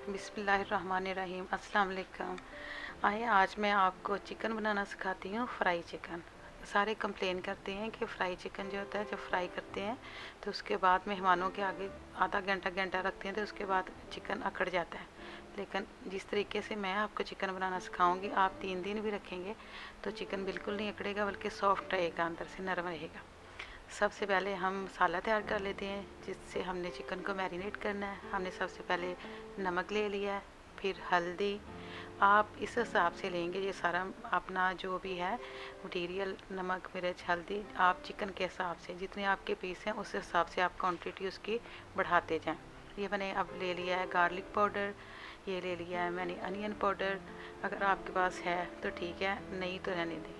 बिस्मिल्लाहिर्रहमानिर्रहीम। अस्सलाम वालेकुम। आइए आज मैं आपको चिकन बनाना सिखाती हूँ, फ्राई चिकन। सारे कंप्लेन करते हैं कि फ़्राई चिकन जो होता है, जब फ्राई करते हैं तो उसके बाद मेहमानों के आगे आधा घंटा घंटा रखते हैं तो उसके बाद चिकन अकड़ जाता है। लेकिन जिस तरीके से मैं आपको चिकन बनाना सिखाऊंगी, आप 3 दिन भी रखेंगे तो चिकन बिल्कुल नहीं अकड़ेगा, बल्कि सॉफ्ट रहेगा, अंदर से नरम रहेगा। सबसे पहले हम मसाला तैयार कर लेते हैं जिससे हमने चिकन को मैरिनेट करना है। हमने सबसे पहले नमक ले लिया है, फिर हल्दी। आप इस हिसाब से लेंगे, ये सारा अपना जो भी है मटीरियल, नमक मिर्च हल्दी, आप चिकन के हिसाब से जितने आपके पीस हैं उस हिसाब से आप क्वांटिटी उसकी बढ़ाते जाएं। ये मैंने अब ले लिया है गार्लिक पाउडर, ये ले लिया है मैंने अनियन पाउडर। अगर आपके पास है तो ठीक है, नहीं तो रहने दें।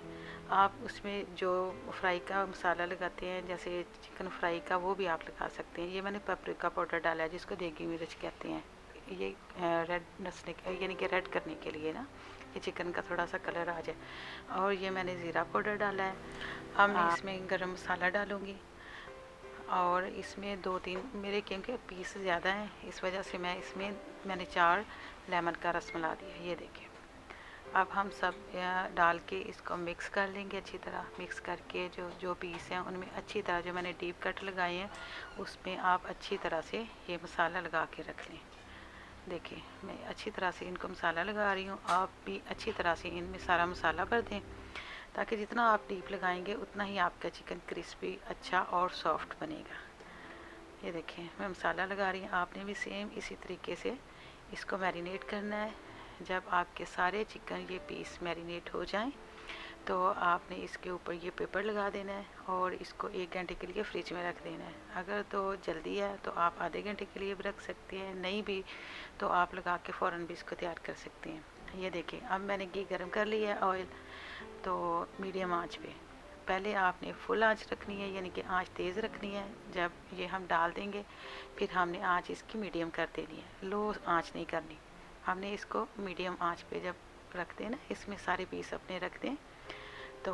आप उसमें जो फ्राई का मसाला लगाते हैं, जैसे चिकन फ्राई का, वो भी आप लगा सकते हैं। ये मैंने पेपरिका पाउडर डाला है, जिसको देगी मिर्च कहते हैं। ये रेड नसने के, यानी कि रेड करने के लिए ना, कि चिकन का थोड़ा सा कलर आ जाए। और ये मैंने ज़ीरा पाउडर डाला है। अब मैं इसमें गरम मसाला डालूँगी, और इसमें 2-3 मेरे, क्योंकि पीस ज़्यादा हैं इस वजह से मैंने 4 लेमन का रस मिला दिया। ये देखिए, अब हम सब डाल के इसको मिक्स कर लेंगे अच्छी तरह। मिक्स करके जो जो पीस हैं उनमें अच्छी तरह, जो मैंने डीप कट लगाए हैं उसमें आप अच्छी तरह से ये मसाला लगा के रख लें। देखिए, मैं अच्छी तरह से इनको मसाला लगा रही हूँ, आप भी अच्छी तरह से इनमें सारा मसाला भर दें, ताकि जितना आप डीप लगाएंगे उतना ही आपका चिकन क्रिस्पी अच्छा और सॉफ्ट बनेगा। ये देखिए, मैं मसाला लगा रही हूँ। आपने भी सेम इसी तरीके से इसको मैरिनेट करना है। जब आपके सारे चिकन ये पीस मैरिनेट हो जाएं तो आपने इसके ऊपर ये पेपर लगा देना है और इसको 1 घंटे के लिए फ्रिज में रख देना है। अगर तो जल्दी है तो आप आधे घंटे के लिए भी रख सकते हैं, नहीं भी तो आप लगा के फ़ौरन भी इसको तैयार कर सकते हैं। ये देखिए, अब मैंने घी गर्म कर लिया है, ऑयल तो मीडियम आंच पे। पहले आपने फुल आंच रखनी है, यानी कि आंच तेज़ रखनी है। जब ये हम डाल देंगे फिर हमने आंच इसकी मीडियम कर देनी है, लो आंच नहीं करनी। हमने इसको मीडियम आंच पे जब रख दें ना, इसमें सारे पीस अपने रख दें, तो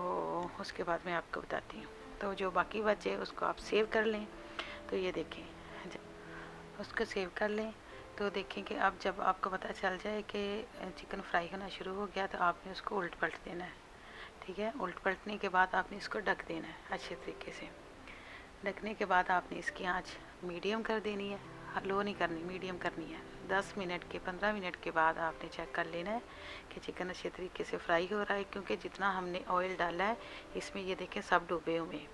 उसके बाद मैं आपको बताती हूँ। तो जो बाकी बचे उसको आप सेव कर लें। तो ये देखें, जब उसको सेव कर लें तो देखें कि अब जब आपको पता चल जाए कि चिकन फ्राई होना शुरू हो गया, तो आपने उसको उल्ट पलट देना है। ठीक है, उल्ट पलटने के बाद आपने इसको ढक देना है अच्छे तरीके से। ढकने के बाद आपने इसकी आंच मीडियम कर देनी है, लो नहीं करनी, मीडियम करनी है। 10 मिनट के 15 मिनट के बाद आपने चेक कर लेना है कि चिकन अच्छे तरीके से फ्राई हो रहा है, क्योंकि जितना हमने ऑयल डाला है इसमें ये देखें सब डूबे हुए हैं।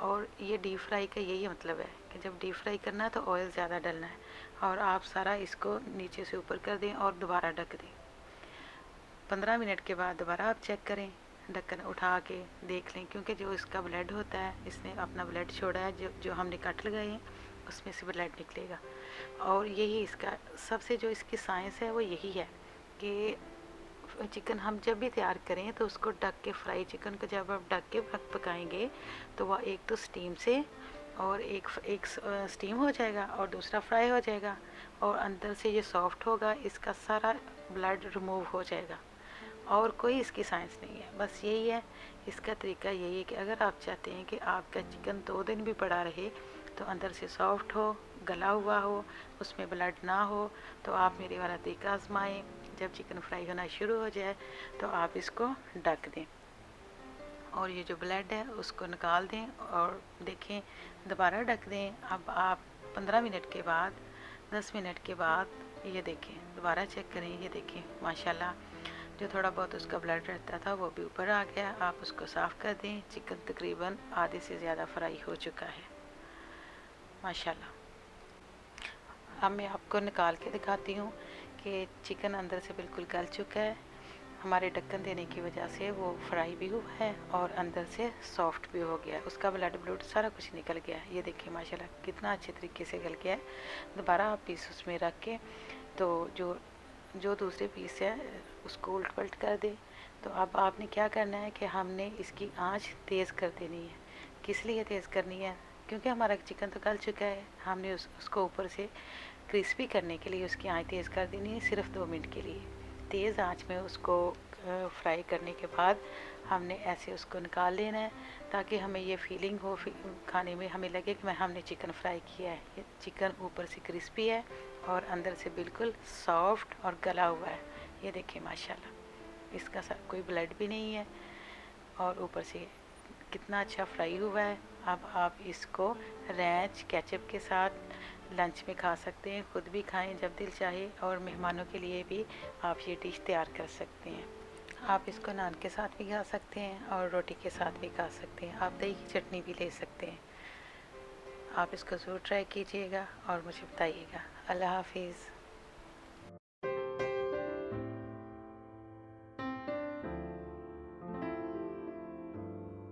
और ये डीप फ्राई का यही मतलब है कि जब डीप फ्राई करना है तो ऑयल ज़्यादा डालना है। और आप सारा इसको नीचे से ऊपर कर दें और दोबारा ढक दें। 15 मिनट के बाद दोबारा आप चेक करें, ढक्कन उठा के देख लें, क्योंकि जो इसका ब्लड होता है, इसने अपना ब्लड छोड़ा है, जो जो हमने कट लगाए हैं उसमें से ब्लड निकलेगा। और यही इसका सबसे, जो इसकी साइंस है वो यही है कि चिकन हम जब भी तैयार करें तो उसको ढक के, फ्राई चिकन को जब आप ढक के पकाएंगे तो वह एक तो स्टीम से, और एक स्टीम हो जाएगा और दूसरा फ्राई हो जाएगा, और अंदर से ये सॉफ्ट होगा, इसका सारा ब्लड रिमूव हो जाएगा। और कोई इसकी साइंस नहीं है, बस यही है इसका तरीका। यही है कि अगर आप चाहते हैं कि आपका चिकन 2 दिन भी पड़ा रहे, तो अंदर से सॉफ्ट हो, गला हुआ हो, उसमें ब्लड ना हो, तो आप मेरे वाला तरीका आजमाएं। जब चिकन फ्राई होना शुरू हो जाए तो आप इसको ढक दें और ये जो ब्लड है उसको निकाल दें, और देखें दोबारा ढक दें। अब आप 15 मिनट के बाद, 10 मिनट के बाद ये देखें, दोबारा चेक करें। ये देखें, माशाल्लाह जो थोड़ा बहुत उसका ब्लड रहता था वो भी ऊपर आ गया। आप उसको साफ़ कर दें। चिकन तकरीबन आधे से ज़्यादा फ्राई हो चुका है माशाल्लाह। अब मैं आपको निकाल के दिखाती हूँ कि चिकन अंदर से बिल्कुल गल चुका है। हमारे ढक्कन देने की वजह से वो फ्राई भी हुआ है और अंदर से सॉफ्ट भी हो गया है, उसका ब्लड ब्लड सारा कुछ निकल गया है। ये देखिए माशाल्लाह कितना अच्छे तरीके से गल गया है। दोबारा आप पीस उसमें रख के, तो जो जो दूसरे पीस है उसको उल्ट पलट कर दें। तो अब आपने क्या करना है कि हमने इसकी आंच तेज़ कर देनी है। किस लिए तेज़ करनी है? क्योंकि हमारा चिकन तो गल चुका है, हमने उसको ऊपर से क्रिस्पी करने के लिए उसकी आंच तेज़ कर देनी है, सिर्फ 2 मिनट के लिए। तेज़ आंच में उसको फ्राई करने के बाद हमने ऐसे उसको निकाल लेना है, ताकि हमें ये फीलिंग हो, खाने में हमें लगे कि हमने चिकन फ्राई किया है। ये चिकन ऊपर से क्रिस्पी है और अंदर से बिल्कुल सॉफ्ट और गला हुआ है। ये देखिए माशाल्लाह, इसका कोई ब्लड भी नहीं है और ऊपर से कितना अच्छा फ्राई हुआ है। अब आप इसको रैंच केचप के साथ लंच में खा सकते हैं, खुद भी खाएं जब दिल चाहे, और मेहमानों के लिए भी आप ये डिश तैयार कर सकते हैं। आप इसको नान के साथ भी खा सकते हैं और रोटी के साथ भी खा सकते हैं। आप दही की चटनी भी ले सकते हैं। आप इसको ज़रूर ट्राई कीजिएगा और मुझे बताइएगा। अल्लाह हाफिज़।